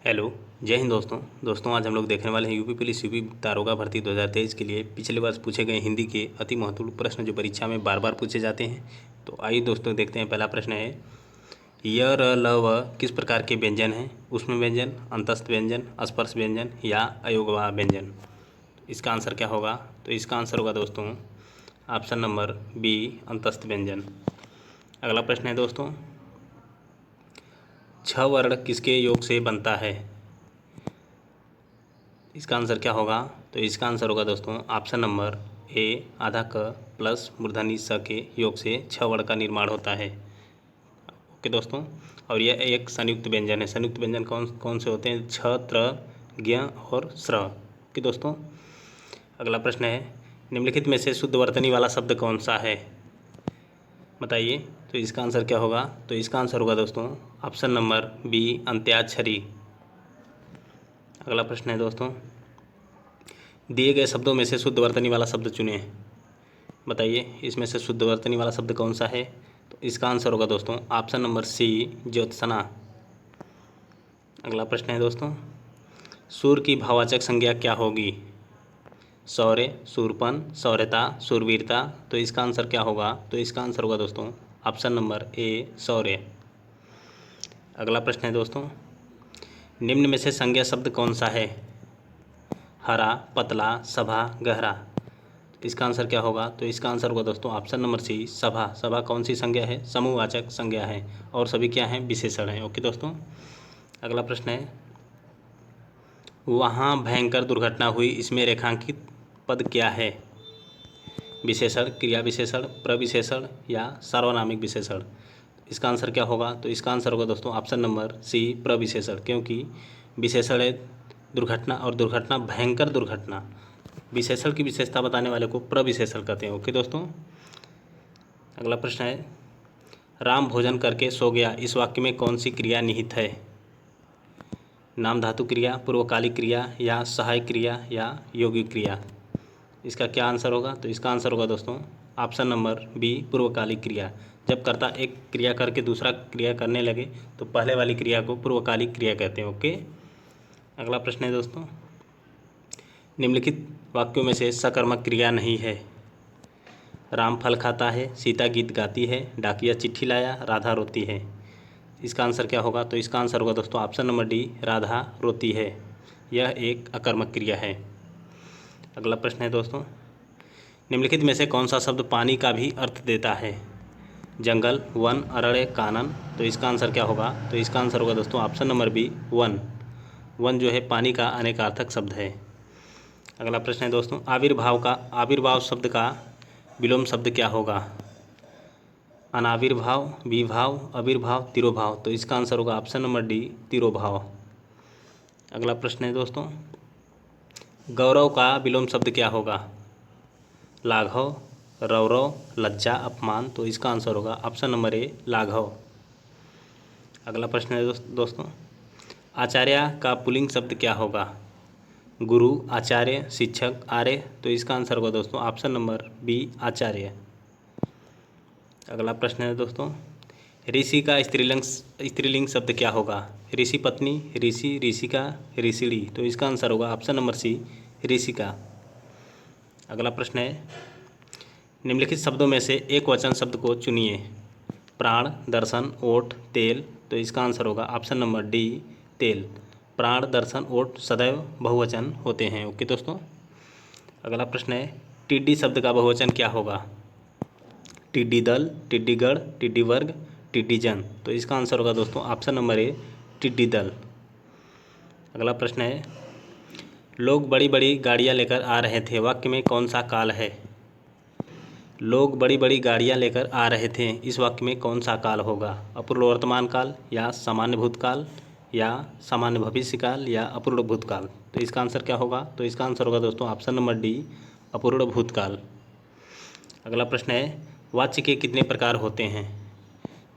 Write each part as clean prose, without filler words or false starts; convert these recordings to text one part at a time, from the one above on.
Hello, जय हिंद दोस्तों आज हम लोग देखने वाले हैं यूपी पुलिस यूपी दारोगा भर्ती 2023 के लिए पिछले वर्ष पूछे गए हिंदी के अति महत्वपूर्ण प्रश्न जो परीक्षा में बार बार पूछे जाते हैं। तो आइए दोस्तों देखते हैं। पहला प्रश्न है, य र ल व किस प्रकार के व्यंजन हैं? ऊष्म व्यंजन, अंतस्थ व्यंजन, स्पर्श व्यंजन या अयोगवा व्यंजन? इसका आंसर क्या होगा? तो इसका आंसर होगा दोस्तों ऑप्शन नंबर बी, अंतस्थ व्यंजन। अगला प्रश्न है दोस्तों, छ वर्ण किसके योग से बनता है? इसका आंसर क्या होगा? तो इसका आंसर होगा दोस्तों ऑप्शन नंबर ए, आधा क प्लस मूर्धनी स के योग से छ वर्ण का निर्माण होता है। ओके दोस्तों, और यह एक संयुक्त व्यंजन है। संयुक्त व्यंजन कौन कौन से होते हैं? छ, त्र, ज्ञ और स्र। ओके दोस्तों, अगला प्रश्न है, निम्नलिखित में से शुद्ध वर्तनी वाला शब्द कौन सा है? बताइए। तो इसका आंसर क्या होगा? तो इसका आंसर होगा दोस्तों ऑप्शन नंबर बी, अंत्याक्षरी। अगला प्रश्न है दोस्तों, दिए गए शब्दों में से शुद्ध वर्तनी वाला शब्द चुनें। बताइए इसमें से शुद्ध वर्तनी वाला शब्द कौन सा है? तो इसका आंसर होगा दोस्तों ऑप्शन नंबर सी, ज्योत्सना। अगला प्रश्न है दोस्तों, सूर की भाववाचक संज्ञा क्या होगी? शौर्य, शूरपन, शौर्यता, शूरवीरता। तो इसका आंसर क्या होगा? तो इसका आंसर होगा दोस्तों ऑप्शन नंबर ए, शौर्य। अगला प्रश्न है दोस्तों, निम्न में से संज्ञा शब्द कौन सा है? हरा, पतला, सभा, गहरा। तो इसका आंसर क्या होगा? तो इसका आंसर होगा दोस्तों ऑप्शन नंबर सी, सभा। सभा कौन सी संज्ञा है? समूहवाचक संज्ञा है और सभी क्या हैं? विशेषण हैं। ओके दोस्तों, अगला प्रश्न है, वहाँ भयंकर दुर्घटना हुई, इसमें रेखांकित पद क्या है? विशेषण, क्रिया विशेषण, प्रविशेषण या सार्वनामिक विशेषण? इसका आंसर क्या होगा? तो इसका आंसर होगा दोस्तों ऑप्शन नंबर सी, प्रविशेषण। क्योंकि विशेषण है दुर्घटना और दुर्घटना भयंकर दुर्घटना, विशेषण की विशेषता बताने वाले को प्रविशेषण कहते हैं। ओके दोस्तों, अगला प्रश्न है, राम भोजन करके सो गया, इस वाक्य में कौन सी क्रिया निहित है? नाम धातु क्रिया, पूर्वकालिक क्रिया या सहायक क्रिया या यौगिक क्रिया? इसका क्या आंसर होगा? तो इसका आंसर होगा दोस्तों ऑप्शन नंबर बी, पूर्वकालिक क्रिया। जब कर्ता एक क्रिया करके दूसरा क्रिया करने लगे तो पहले वाली क्रिया को पूर्वकालिक क्रिया कहते हैं। ओके, अगला प्रश्न है दोस्तों, निम्नलिखित वाक्यों में से सकर्मक क्रिया नहीं है। राम फल खाता है, सीता गीत गाती है, डाकिया चिट्ठी लाया, राधा रोती है। इसका आंसर क्या होगा? तो इसका आंसर होगा दोस्तों ऑप्शन नंबर डी, राधा रोती है। यह एक अकर्मक क्रिया है। अगला प्रश्न है दोस्तों, निम्नलिखित में से कौन सा शब्द पानी का भी अर्थ देता है? जंगल, वन, अरण्य, कानन। तो इसका आंसर क्या होगा? तो इसका आंसर होगा दोस्तों option number B, one. One जो है पानी का अनेकार्थक शब्द है। अगला प्रश्न है दोस्तों, आविर्भाव शब्द का विलोम शब्द क्या होगा? अनाविर्भाव, विभाव, आविर्भाव, तिरोभाव। तो इसका आंसर होगा ऑप्शन नंबर डी, तिरोभाव। अगला प्रश्न है दोस्तों, गौरव का विलोम शब्द क्या होगा? लाघव, रौरव, लज्जा, अपमान। तो इसका आंसर होगा ऑप्शन नंबर ए, लाघव। अगला प्रश्न है दोस्तों, आचार्य का पुल्लिंग शब्द क्या होगा? गुरु, आचार्य, शिक्षक, आर्य। तो इसका आंसर होगा दोस्तों ऑप्शन नंबर बी, आचार्य। अगला प्रश्न है दोस्तों, ऋषि का स्त्रीलिंग शब्द क्या होगा? ऋषि पत्नी, ऋषि, ऋषिका, ऋषिणी। तो इसका आंसर होगा ऑप्शन नंबर सी, ऋषिका। अगला प्रश्न है, निम्नलिखित शब्दों में से एक वचन शब्द को चुनिए। प्राण, दर्शन, ओट, तेल। तो इसका आंसर होगा ऑप्शन नंबर डी, तेल। प्राण, दर्शन, ओट सदैव बहुवचन होते हैं। ओके दोस्तों, अगला प्रश्न है, टिड्डी शब्द का बहुवचन क्या होगा? टिड्डी दल, टिड्डीगढ़, टिड्डी वर्ग, टिड्डी जन। तो इसका आंसर होगा दोस्तों ऑप्शन नंबर ए, टिड्डी दल। अगला प्रश्न है, लोग बड़ी बड़ी गाड़ियाँ लेकर आ रहे थे, वाक्य में कौन सा काल है? लोग बड़ी बड़ी गाड़ियाँ लेकर आ रहे थे, इस वाक्य में कौन सा काल होगा? अपूर्ण वर्तमान काल या सामान्य भूतकाल या सामान्य भविष्य काल या अपूर्ण भूतकाल? तो इसका आंसर क्या होगा? तो इसका आंसर होगा दोस्तों ऑप्शन नंबर डी, अपूर्ण भूतकाल। अगला प्रश्न है, वाच्य के कितने प्रकार होते हैं?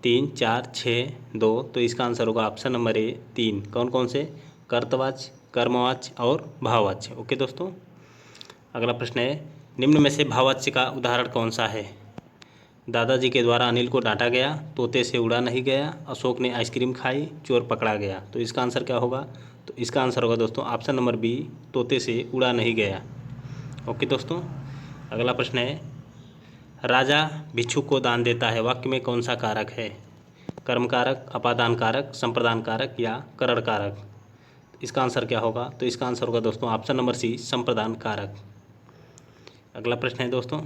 3, 4, 6, 2। तो इसका आंसर होगा ऑप्शन नंबर ए, 3। कौन कौन से? कर्तवाच्य, कर्मवाच्य और भाववाच्य। ओके दोस्तों, अगला प्रश्न है, निम्न में से भाववाच्य का उदाहरण कौन सा है? दादाजी के द्वारा अनिल को डांटा गया, तोते से उड़ा नहीं गया, अशोक ने आइसक्रीम खाई, चोर पकड़ा गया। तो इसका आंसर क्या होगा? तो इसका आंसर होगा दोस्तों ऑप्शन नंबर बी, तोते से उड़ा नहीं गया। ओके दोस्तों, अगला प्रश्न है, राजा भिक्षुक को दान देता है, वाक्य में कौन सा कारक है? कर्म कारक, अपादान कारक, संप्रदान कारक या करण कारक? इसका आंसर क्या होगा? तो इसका आंसर होगा दोस्तों ऑप्शन नंबर सी, संप्रदान कारक। अगला प्रश्न है दोस्तों,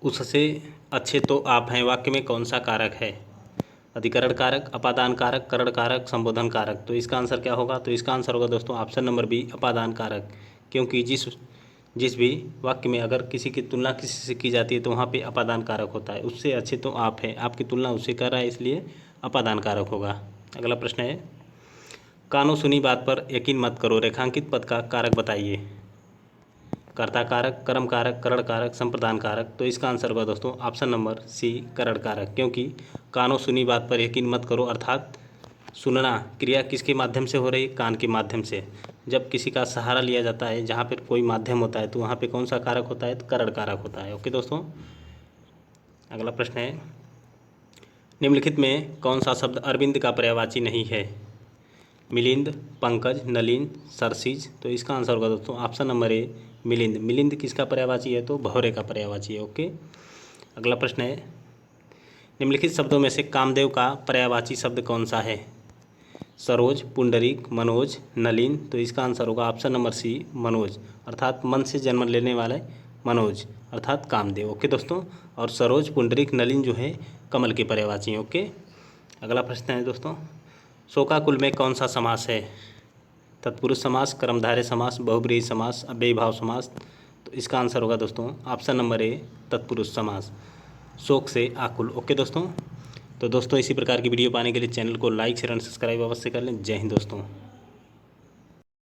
उससे अच्छे तो आप हैं, वाक्य में कौन सा कारक है? अधिकरण कारक, अपादान कारक, करण कारक, संबोधन कारक? तो इसका आंसर क्या होगा? तो इसका आंसर होगा दोस्तों ऑप्शन नंबर बी, अपादान कारक। क्योंकि जिस भी वाक्य में अगर किसी की तुलना किसी से की जाती है तो वहाँ पे अपादान कारक होता है। उससे अच्छे तो आप हैं, आपकी तुलना उससे कर रहा है, इसलिए अपादान कारक होगा। अगला प्रश्न है, कानो सुनी बात पर यकीन मत करो, रेखांकित पद का कारक बताइए। कर्ता कारक, कर्म कारक, करण कारक, संप्रदान कारक? तो इसका आंसर होगा दोस्तों ऑप्शन नंबर सी, करण कारक। क्योंकि कानो सुनी बात पर यकीन मत करो अर्थात सुनना क्रिया किसके माध्यम से हो रही? कान के माध्यम से। जब किसी का सहारा लिया जाता है, जहाँ पर कोई माध्यम होता है, तो वहाँ पे कौन सा कारक होता है? तो करण कारक होता है। ओके दोस्तों, अगला प्रश्न है, निम्नलिखित में कौन सा शब्द अरविंद का पर्यायवाची नहीं है? मिलिंद, पंकज, नलिन, सरसिज? तो इसका आंसर होगा दोस्तों option number A, Milind. Milind किसका पर्यायवाची है? तो भौरे का पर्यायवाची है। ओके, अगला प्रश्न है, निम्नलिखित शब्दों में से कामदेव का पर्यायवाची शब्द कौन सा है? सरोज, पुंडरीक, मनोज, नलिन? तो इसका आंसर होगा ऑप्शन नंबर सी, मनोज, अर्थात मन से जन्म लेने वाले मनोज अर्थात कामदेव। ओके दोस्तों, और सरोज, पुंडरीक, नलिन जो है कमल के पर्यायवाची हैं। ओके, अगला प्रश्न है दोस्तों, शोकाकुल में कौन सा समास है? तत्पुरुष समास, कर्मधारय समास, बहुब्रीहि समास, अव्ययीभाव समास? तो इसका आंसर होगा दोस्तों ऑप्शन नंबर ए, तत्पुरुष समास, शोक से आकुल। ओके दोस्तों, तो दोस्तों इसी प्रकार की वीडियो पाने के लिए चैनल को लाइक शेयर एंड सब्सक्राइब अवश्य कर लें। जय हिंद दोस्तों।